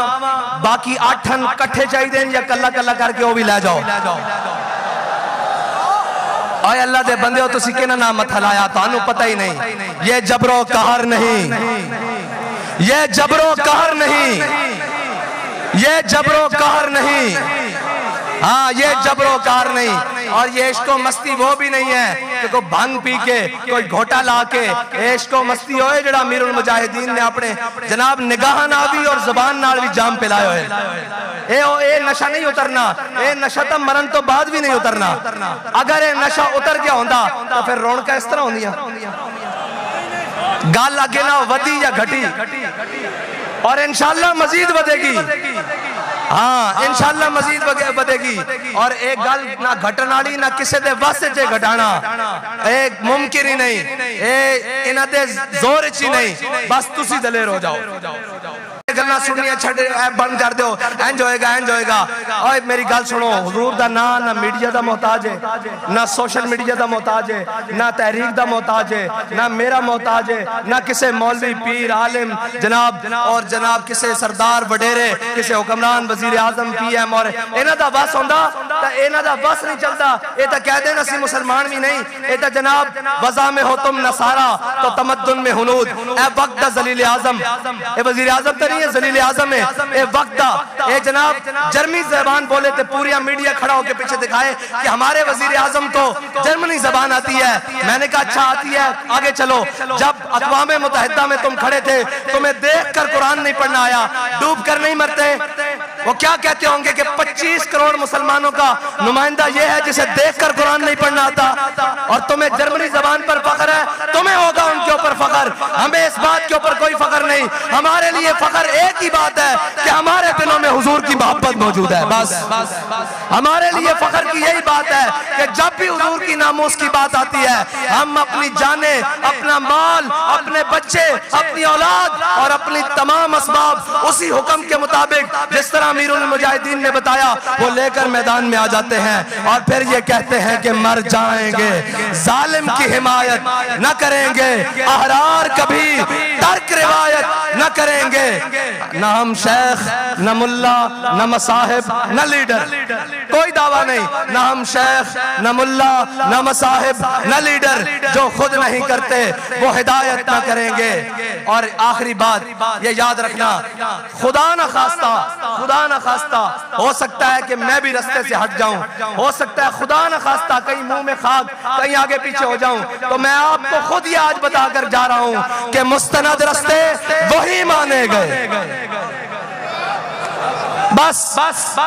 बाकी 8 कट्ठे चाहिए या कल्ला कल्ला करके वो भी ले जाओ। आए अल्लाह दे बंदे हो, तुसी किहना नाम मथा लाया, तानू पता ही नहीं। ये जबरो कहर नहीं, ये जबरो कहर नहीं, ये जबरो कहर नहीं, हाँ ये जबरो कहर नहीं। और ये इश्को मस्ती वो भी नहीं है कि कोई भांग पी के कोई घोटा ला के इश्को मस्ती होए जड़ा अमीरुल मुजाहिदीन ने अपने जनाब निगाह नाल भी और जुबान नाल भी जाम पिलाए होए। ए नशा नहीं उतरना, ए नशा तो मरण तो बाद भी नहीं उतरना। अगर ये नशा उतर गया होंदा तो फिर रौनक इस तरह होंदियां, गल अगे ना वधी या घटी, और इंशाअल्लाह मजीद बढ़ेगी। हाँ इंशाअल्लाह मजीद बढ़ेगी। और एक गल ना घटन वाली ना किसी दे वस च घटाना एक मुमकिन ही नहीं, ए इन्हां दे जोर च ही नहीं, बस तुसी दलेर हो जाओ। गल्लां सुनिया छड़ बंद कर दो, इंज होएगा इंज होएगा। ओए मेरी गल सुनो, हुजूर दा ना मीडिया दा मोहताज है, ना सोशल मीडिया दा मोहताज है, ना तहरीक दा मोहताज है, ना मेरा मोहताज है, ना किसी मौलवी पीर आलिम जनाब और जनाब किसी सरदार वडेरे, किसी हुक्मरान वजीर आजम पीएम और इन्हां दा बस होंदा तां इन्हां दा बस नहीं चलदा। ये तां कह देन असीं मुसलमान भी नहीं, ये तां जनाब वज़ा में हो तुम नसारा तो तमद्दुन में हुनूद। ए वक्त दा जलील आजम, ए वजीर आजम तो नहीं है, जलील आजम है। ए वक्त दा ए जनाब जर्मनी ज़बान बोले तो पूरी मीडिया खड़ा होकर पीछे दिखाए कि हमारे वजीर आजम को जर्मनी ज़बान आती है। मैंने कहा अच्छा आती है, आगे चलो। जब अक़वाम मुत्तहिदा में तुम खड़े थे, तुम्हें देख कर कुरान नहीं पढ़ना आया, डूब कर नहीं मरते। वो क्या कहते होंगे कि 25 करोड़ मुसलमानों का नुमाइंदा ये है जिसे देख कर कुरान नहीं पढ़ना आता, और तुम्हें जर्मनी ज़बान पर फख्र है, तुम्हें होगा उनके ऊपर फख्र, हमें इस बात के ऊपर कोई फख्र नहीं। हमारे लिए फख्र एक ही बात है कि हमारे दिलों में हुजूर की मोहब्बत मौजूद है, बस हमारे लिए फख्र की यही बात है कि जब भी हुजूर की नामूस की बात आती है, हम अपनी जाने, अपना माल, अपने बच्चे, अपनी औलाद और अपनी तमाम असबाब उसी हुक्म के मुताबिक जिस तरह अमीरुल मुजाहिदीन ने बताया वो लेकर मैदान में आ जाते हैं। और फिर ये कहते हैं कि मर जाएंगे, जालिम की हिमायत न करेंगे, अहरार कभी तर्क रिवायत न करेंगे। न हम शेख, न मुल्ला, न मसाहिब, न लीडर, कोई दावा नहीं। न हम शेख, न मुल्ला, न मसाहिब, न लीडर, जो खुद नहीं करते वो हिदायत न करेंगे। और आखिरी बात ये याद रखना, खुदा न खास्ता, खुदा न खास्ता हो सकता है कि मैं भी रास्ते से हट जाऊं, हो सकता है खुदा न खास्ता कहीं मुंह में खाक, कहीं आगे पीछे हो जाऊं, तो मैं आपको खुद ही आज बताकर जा रहा हूं कि मुस्तनद रास्ते वही माने गए। बस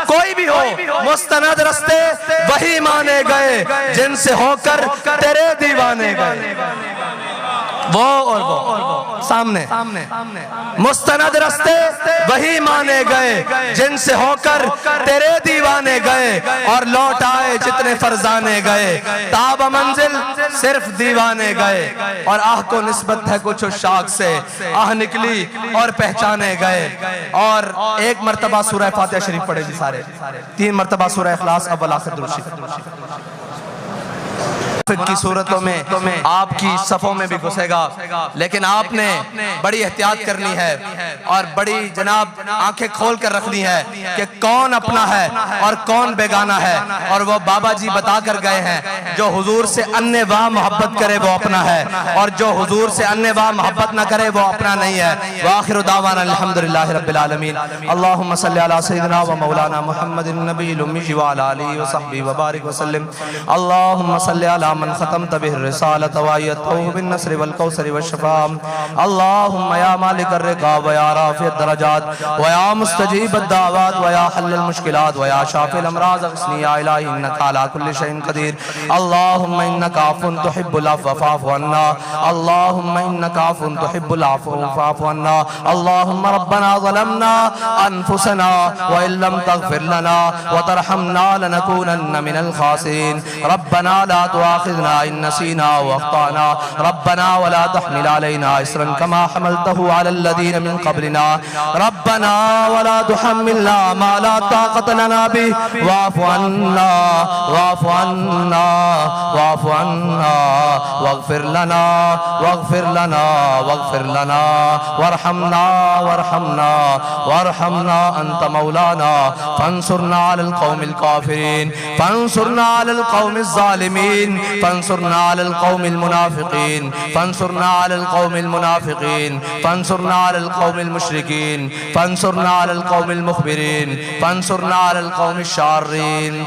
कोई भी हो, मुस्तनद रास्ते वही माने गए जिनसे होकर तेरे दीवाने गए। वो और वो सामने मुस्तनद रास्ते वही माने गए जिनसे होकर तेरे दीवाने गए, और लौट आए जितने फरजाने गए, ताब मंजिल सिर्फ दीवाने गए। और आह को निस्बत है कुछ उस शाख से, आह निकली और पहचाने गए। और एक मर्तबा सूरह फातिहा शरीफ पढ़े जी सारे, 3 मर्तबा सूरह इखलास अव्वल आखिर दुरूद की सूरतों में आपकी सफों में भी घुसेगा, लेकिन आपने बड़ी एहतियात करनी है और बड़ी जनाब आंखें खोल कर रखनी है कि कौन अपना है और कौन बेगाना है। और वो बाबा जी बता कर गए हैं, जो हुजूर से अन्य वाह मोहब्बत करे वो अपना है, और जो हुजूर से अन्य वाह मोहब्बत ना करे वो अपना नहीं है। व आखिरु दावाना अल्हम्दुलिल्लाहि रब्बिल आलमीन। अल्लाहुम्मा सल्लि अला सय्यिदिना व मौलाना मुहम्मदिन नबिय्यिल उम्मी व अला आलिहि व सहबिहि व बारिक व सल्लिम। अल्लाहुम्मा सल्लि अला मन खतमत बिहि रिसालत व अय्यदतहु बिन नस्र वल कौसर वश्शफा अल्लाहुम्मा या मालिक अर्रिकाब व या राफिअद दरजात व या मुस्तजीब अद्दावात व या हल्लल मुश्किलात व या शाफिल अमराज अग़्सिनी या इलाही इन्नका अला कुल्लि शैइन क़दीर अल्लाहुम्मा इन्नका अफ़्वुन तुहिब्बुल अफ़्व फ़अफ़ु अन्ना अल्लाहुम्मा इन्नका अफ़्वुन तुहिब्बुल अफ़्व फ़अफ़ु अन्ना अल्लाहुम्मा रब्बना ज़लमना अनफुसना व इल्लम तग़फ़िर लना व तरहमना लनकूनन्न मिनल ख़ासिरीन रब्बना ला तुआख़िज़ना इन नसीना व अख़्ताना रब्बना व ला तहमिल अलैना इसरन कमा हमलतहु अलल लज़ीन मिन क़ब्लिना रब्बना व ला तुहम्मिलना मा ला ताक़त लना बिहि वाफ़ु अन्ना वाफ़ु अन्ना वाफ़ु अन्ना वग़फ़िर लना वग़फ़िर लना वग़फ़िर लना वरहमना वरहमना वरहमना अंत मौलाना फंसुरना अलल क़ौमिल काफ़िरीन फंसुरना अलल क़ौमिज़ ज़ालिमीन फंसुरना अलल क़ौमिल मुनाफ़िक़ीन फंसुरना अलल क़ौमिल मुनाफ़िक़ीन फंसुरना अलल क़ौमिल मुशरिकीन फंसुरना अलल क़ौमिल मुख़बिरीन फंसुरना अलल क़ौमिश शार्रीन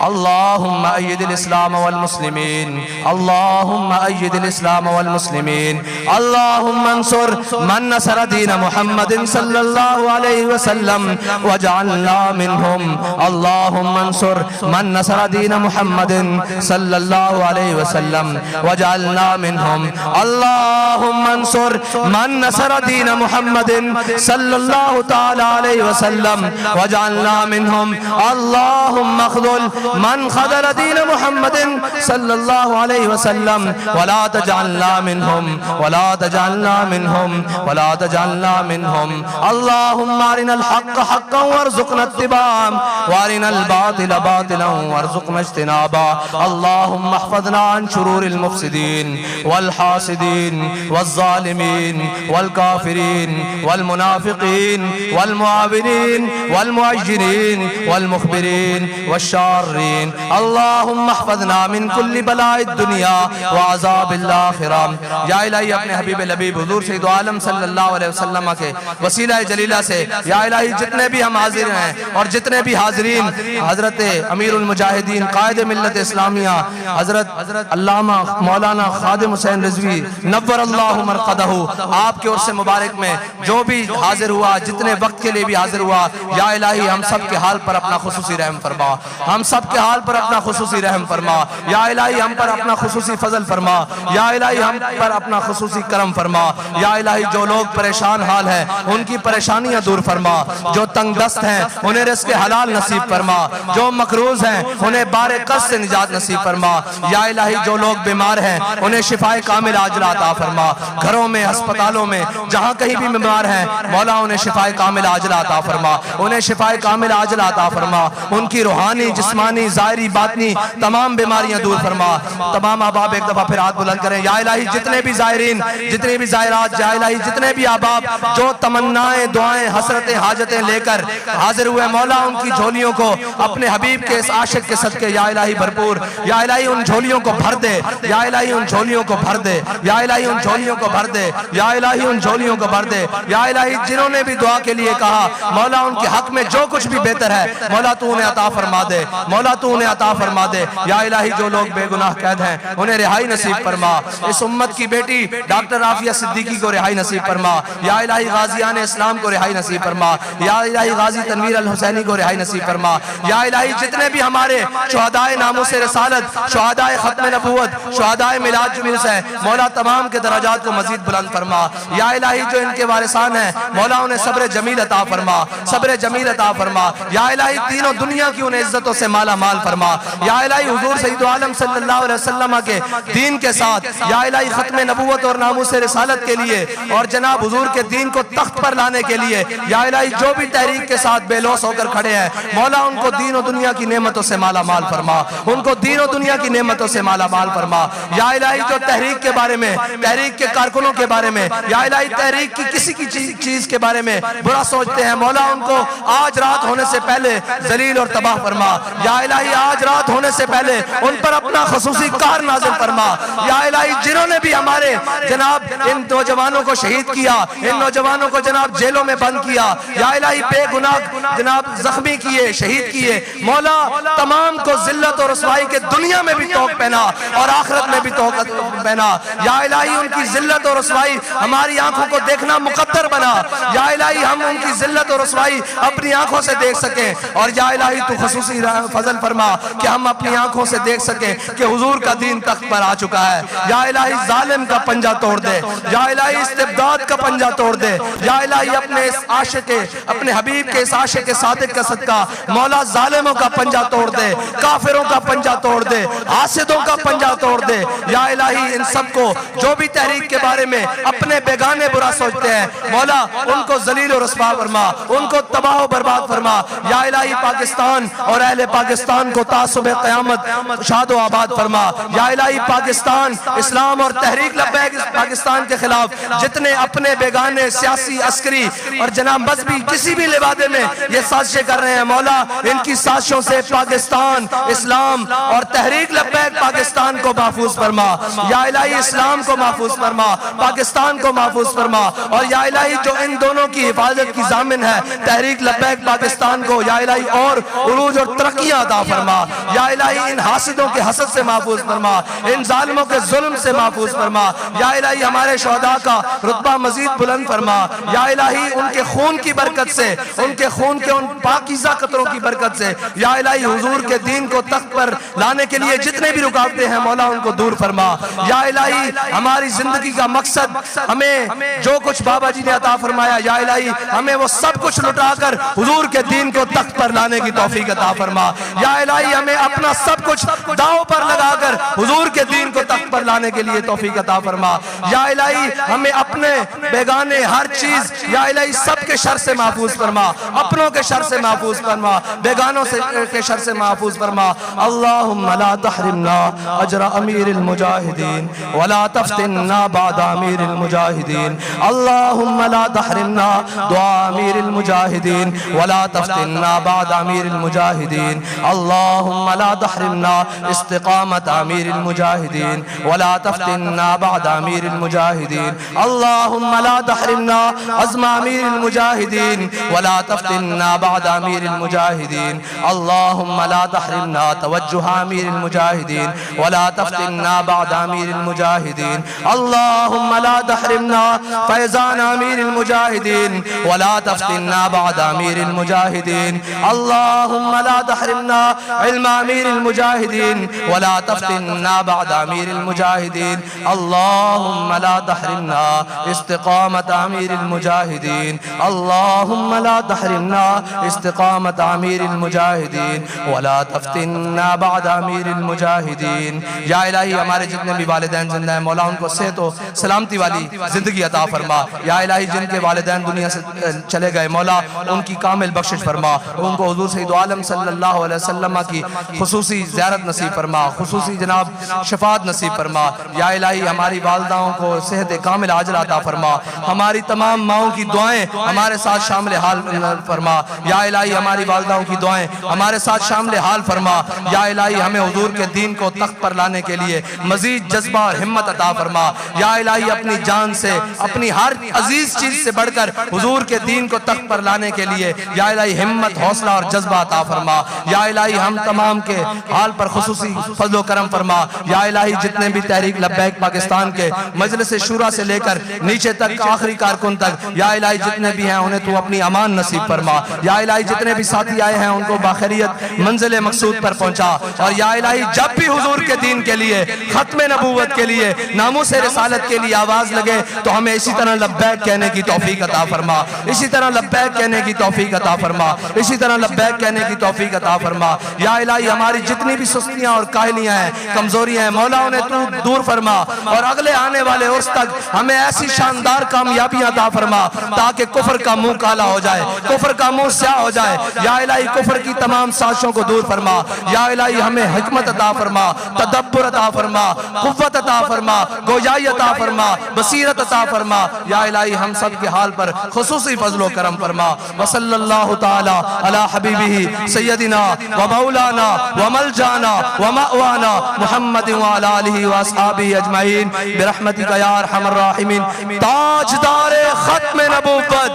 अल्लाहुम्मा अय्यिदिल इस्लाम वल मुस्लिमीन अल्लाहुम्मा अय्यिदिल इस्लाम वल मुस्लिमीन अल्लाहुम्मा अंसुर मन नसर दीन मुहम्मदिन सल्लल्लाहु अलैहि वसल्लम वजअलना मिनहुम अल्लाहुम्मा अंसुर मन नसर दीन मुहम्मदिन सल्लल्लाहु अलैहि वसल्लम वजअलना मिनहुम अल्लाहुम्मा अंसुर मन नसर दीन मुहम्मदिन सल्लल्लाहु तआला अलैहि वसल्लम वजअलना मिनहुम अल्लाहुम्मा ख़ज़ुल मन ख़ज़ल दीन मुहम्मदिन सल्लल्लाहु अलैहि वसल्लम वला तजअलना मिनहुम वला तजअलना मिनहुम वला तजअलना मिनहुम अल्लाहुम्मा अरिनल हक़्क़ हक़्क़न वरज़ुक़ना इत्तिबाअह वअरिनल बातिल बातिलन वरज़ुक़ना इज्तिनाबा अल्लाहुम्मा अहफ़ज़ना अन शुरूरिल मुफ़्सिदीन वल हासिदीन वज़्ज़ालिमीन वल काफ़िरीन वल मुनाफ़िक़ीन वल मुआविनीन वल मुअय्यिरीन वल मुख़बिरीन वश्शार्रीन अल्लाहुम्मा अहफ़ज़ना मिन कुल्लि बलाइद दुनिया व अज़ाबिल आखिरा या इलाही अपने हबीब लबीब हुज़ूर सय्यिद आलम सल्लल्लाहु अलैहि वसल्लम के वसीला जलीला से या इलाही जितने भी हम हाजिर हैं और जितने भी हाजिरीन हज़रत अमीरुल मुजाहिदीन कायद मिल्लत इस्लामिया हज़रत अल्लामा मौलाना खादिम हुसैन रिज़वी नव्वरल्लाहु मरक़दहु आपके ओर से मुबारक में जो भी हाजिर हुआ जितने वक्त के लिए भी हाजिर हुआ या इलाही हम सब के हाल पर अपना खुसूसी रहम फरमा हम सब के हाल पर अपना खुसूसी रहम फरमा या इलाही हम पर अपना खुसूसी फजल फरमा या इलाही हम पर अपना खुसूसी करम फरमा या इलाही जो लोग परेशान हाल हैं उनकी परेशानियां दूर फरमा जो तंग दस्त हैं उन्हें रिज़्क़ हलाल नसीब फरमा जो मकरूज़ हैं उन्हें बारे कर्ज़ से निजात नसीब फरमा या इलाही जो लोग बीमार हैं उन्हें शिफाए कामिल आजिला अता फरमा घरों में अस्पतालों में जहाँ कहीं भी बीमार हैं मौला उन्हें शिफाए कामिल आजिला अता फरमा उन्हें शिफाए कामिल आजिला अता फरमा उनकी रूहानी जिस्मानी ज़ाहिरी बातनी तमाम बीमारियां दूर फरमा तमाम अहबाब एक दफ़ा फिर हाथ बुलंद करें या इलाही जितने भी ज़ाहिरीन जितने भी ज़ाहिरात या इलाही जितने भी अहबाब जो तमन्नाएं दुआएं हसरतें हाजतें लेकर हाजिर हुए मौला उनकी झोलियों को अपने हबीब के इस आशिक के सदके या इलाही भरपूर या इलाही उन झोलियों को भर दे या इलाही उन झोलियों को भर दे या इलाही उन झोलियों को भर दे या इलाही उन झोलियों को भर दे या इलाही जिन्होंने भी दुआ के लिए कहा मौला उनके हक में जो कुछ भी बेहतर है मौला तू उन्हें अता फरमा दे मौला तू उन्हें अता फरमा दे या इलाही जो लोग बेगुनाह कैद हैं उन्हें रिहाई नसीब फरमा इस उम्मत की बेटी डॉक्टर आफिया सिद्दीकी को रिहाई नसीब फरमा या इलाही गाजियान इस्लाम को रिहाई नसीब फरमा या इलाही गाजी तनवीर अल हुसैनी को रिहाई नसीब फरमा या इलाही जितने भी हमारे शुहदाए नामूस रिसालत शुहदाए खत्म नबूवत शुहदाए मिलाद जुलूस है मौला तमाम के दराजात को मजीद बुलंद फरमा या इलाही जो इनके वारिसान हैं मौला उन्हें सब्र जमील अता फरमा सब्र जमील अता फरमा या इलाही तीनों दुनिया की उन्हें इज्जतों से माला माल फरमा या इलाही हुजूर सय्यिद आलम सल्लल्लाहु अलैहि वसल्लम के दीन के साथ या इलाही खत्म नबूवत और नामूस रिसालत के लिए और जनाब हुजूर के दीन को तख्त पर लाने के लिए या इलाही जो भी तहरीक के साथ बेलौस होकर खड़े हैं मौला उनको दीन और दुनिया की नेमतों से माला माल फरमा उनको दीन और दुनिया की नेमतों से माला माल फरमा या इलाही जो तहरीक के बारे में तहरीक के कारकुनों के बारे में या इलाही तहरीक की किसी की चीज के बारे में बुरा सोचते हैं मौला उनको आज रात होने से पहले जलील और तबाह फरमा या इलाही आज रात होने से पहले उन पर अपना खुसूसी कार नाज़िल फरमा। या इलाही जिन्होंने भी हमारे जनाब इन नौजवानों को शहीद किया, इन नौजवानों को जनाब जेलों में बंद किया, या इलाही बेगुनाह जनाब जख्मी किए, शहीद किए, मौला तमाम को जिल्लत और रसवाई के दुनिया में भी तौक पहना और आखिरत में भी तौक पहना। या इलाही उनकी जिल्लत और रसवाई हमारी आंखों को देखना मुकद्दर बना। या इलाही हम उनकी जिल्लत और रसवाई अपनी आंखों से देख सकें। और या इलाही तू खुसूसी फजल फरमा कि हम अपनी आंखों से देख सकें कि हुजूर का दीन तख्त पर आ चुका है। या इलाही जालिम का पंजा तोड़ दे, या इलाही इस्तिबदाद का पंजा तोड़ दे। या इलाही अपने इस आशिक अपने हबीब के इस आशिक सादिक का सदका मौला जालिमों का पंजा तोड़ दे, काफिरों का पंजा तोड़ दे, हासिदों का पंजा तोड़ दे। या इलाही इन सबको जो भी तहरीक के बारे में अपने बेगाने बुरा सोचते हैं मौला उनको जलील और रुसवा फरमा, उनको तबाह और बर्बाद फरमा। या इलाही पाकिस्तान और अहले पाकिस्तान को तासुबे क़यामत शादो आबाद फरमा। या इलाही पाकिस्तान इस्लाम और तहरीक लब्बैक पाकिस्तान के खिलाफ जितने अपने बेगाने सियासी अस्करी और जनाब मजहबी किसी भी लिबादे में ये साजिशें कर रहे हैं मौला इनकी साजिशों से पाकिस्तान इस्लाम और तहरीक लब्बैक पाकिस्तान को महफूज फरमा। या इलाही इस्लाम को महफूज फरमा, पाकिस्तान को महफूज फरमा। और या इलाही जो इन दोनों की हिफाजत की जामिन है तहरीक लब्बैक पाकिस्तान को या इलाही और उरूज और तरक्कियां अता फरमा। या इलाही इन हासिदों के हसद से महफूज फरमा, इन जालिमों के जुल्म से महफूज फरमा। या इलाही हमारे शोहदा का रुतबा मजीद बुलंद फरमा। या इलाही उनके खून की बरकत से, उनके खून के उन पाकीज़ा कतरों की बरकत से या इलाही हुजूर के दीन को तख्त पर लाने के लिए जितने भी रुकावटें हैं मौला उनको दूर फरमा। या इलाही हमारी जिंदगी का मकसद हमें जो कुछ बाबा जी ने अता फरमाया या इलाही हमें वो सब कुछ लुटाकर हुजूर के दीन को तख्त पर लाने की तौफीक अता फरमा। या इलाही हमें अपना सब कुछ दांव पर लगाकर हुजूर के दीन को तख्त पर लाने के लिए तौफीक अता फरमा। या इलाही हमें अपने बेगाने हर चीज या इलाही सब के शर से महफूज फरमा, अपनों के शर से महफूज फरमा, बेगानों से के शर से महफूज फरमा। अल्लाहुम्मा ला तहरिमना अजर अमीरिल मुजाहिदीन वला तफ्तिनना बाद अमीरिल मुजाहिदीन। अल्लाहुम्मा ला तहरिमना दुआ अमीरिल मुजाहिदीन वला तफ्तिनना बाद अमीरिल मुजाहिदीन। अल्लाहुम्मा ला तहरिमना इस्तिकामत अमीरिल मुजाहिदीन वला तफ्तिनना बाद अमीरिल मुजाहिदीन। अल्लाहुम्मा ला तहरिमना अज़्म अमीरिल मुजाहिदीन वला तफ्तिनना बाद अमीरिल मुजाहिदीन। अल्लाहुम्मा ला तहरिमना तवज्जुह अमीरिल मुजाहिदीन वला तफ्तिनना बाद अमीरिल मुजाहिदीन। अल्लाहुम्मा ला तहरिमना फैज़ान अमीरिल मुजाहिदीन वला तफ्तिनना बाद अमीरिल मुजाहिदीन। अल्लाहुम्मा ला तहरिमना इल्म अमीरिल मुजाहिदीन वला तफ्तिनना बाद अमीरिल मुजाहिदीन। अल्लाहुम्मा ला तहरिमना इस्तिकामत अमीरिल मुजाहिदीन। अल्लाहुम्मा ला तहरिमना इस्तिकामत अमीरिल मुजाहिदीन वला तफ्तिनना बाद अमीरिल मुजाहिदीन। या इलाही हमारे जितने भी वालिदैन जिंदा हैं मौला उनको सेहत और सलामती वाली जिंदगी अता फरमा। या इलाही जिनके वालिदैन दुनिया से चले गए मौला उनकी कामिल बख्शिश फरमा, उनको हुजूर सैयद आलम सल्लल्लाहु अलैहि वसल्लम की खुसूसी ज़ियारत नसीब फरमा, खुसूसी जनाब शफात नसीब फरमा। या इलाही हमारी वालिदाओं को सेहत कामिल आजिल अता फरमा, हमारी तमाम माओं की दुआएं हमारे साथ शामिल हाल फरमा। या इलाही हमारी वालिदाओं की दुआएं हमारे साथ शामिल हाल फरमा। या इलाही हमें हुजूर के दीन को तख्त पर लाने के लिए मजीद जज्बा और हिम्मत अता फरमा। या इलाही अपनी जान से अपनी हर अजीज चीज से बढ़कर हुजूर के दीन को तख्त पर लाने के लिए या इलाही हिम्मत हौसला और जज्बा अता फरमा। या इलाही हम तमाम के हाल पर खुसूसी फज़्ल करम फरमा। या इलाही जितने भी तहरीक लब्बैक पाकिस्तान के मजलिस शूरा से लेकर नीचे तक आखिरी कारकुन तक या इलाही जितने भी हैं उन्हें तू अपनी अमान नसीब फरमा। या इलाही जितने भी साथी आए हैं उनको बाखैरियत मंजिल मकसूद पर पहुंचा। और या इलाही जब भी हुजूर के दीन के लिए खत्म नबूवत के लिए नामूस रिसालत के लिए आवाज लगे तो हमें इसी तरह लब्बैक कहने की तौफीक अता फरमा, इसी तरह लब्बैक कहने की तौफीक अता फरमा, इसी तरह लब्बैक कहने की तौफीक अता फरमा। या इलाही हमारी जितनी भी सुस्तियां और काहलियां हैं कमजोरियां हैं मौला उन्हें तू दूर फरमा और अगले आने वाले उर्स तक हमें ऐसी शानदार कामयाबियां अता फरमा ताकि कुफर का मुंह काला हो जाए, कुफर का मुंह स्याह हो जाए। या इलाही कुफर की तमाम साजिशों को दूर फरमा। या इलाही हमें हिकमत अता फरमा, तदब्बुर अता फरमा, कुव्वत अता फरमा, गोयाई अता फरमा, बसीरत अता फरमा। या इलाही हम सब के हाल पर खुसूसी फजलो करम फरमा। वसल्लल्लाहु ताला अला हबीबिही सय्यदिना व मौलाना व मलजाना व मअवाना मुहम्मद व अला आलिहि व अस्हाबिहि अजमईन बिरहमतिका या अरहमर राहिमीन। ताजदार खत्म नबूवत,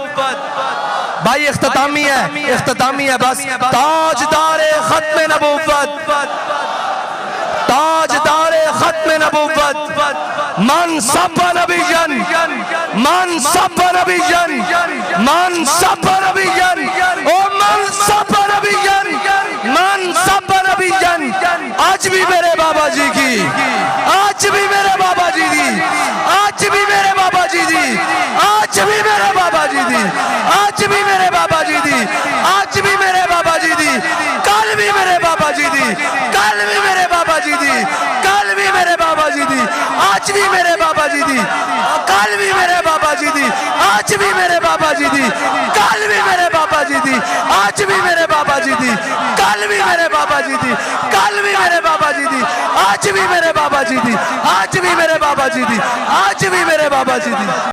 भाई इख्तितामी है बस। ताजदार खत्म नबूवत, ताजदार खत्म नबूवत, मन सब नबीयन, मन सब नबीयन, मन सब नबीयन, ओ मन सब नबीयन, मन सब नबीयन। आज भी मेरे बाबा जी की, आज भी मेरे बाबा जी दी, आज भी मेरे बाबा जी दी, आज भी मेरे बाबा जी दी, आज भी मेरे बाबा जी दी, आज भी मेरे बाबा जी दी, कल भी मेरे बाबा जी दी, कल भी मेरे बाबा जी दी, कल भी मेरे बाबा जी दी, आज भी मेरे बाबा जी दी, कल भी मेरे बाबा जी दी, आज भी मेरे बाबा जी दी, कल भी मेरे बाबा जी दी, आज भी मेरे बाबा जी दी, कल भी मेरे बाबा जी दी, कल भी मेरे बाबा जी दी, आज भी मेरे बाबा जी दी, आज भी मेरे बाबा जी दी, आज भी मेरे बाबा जी दी।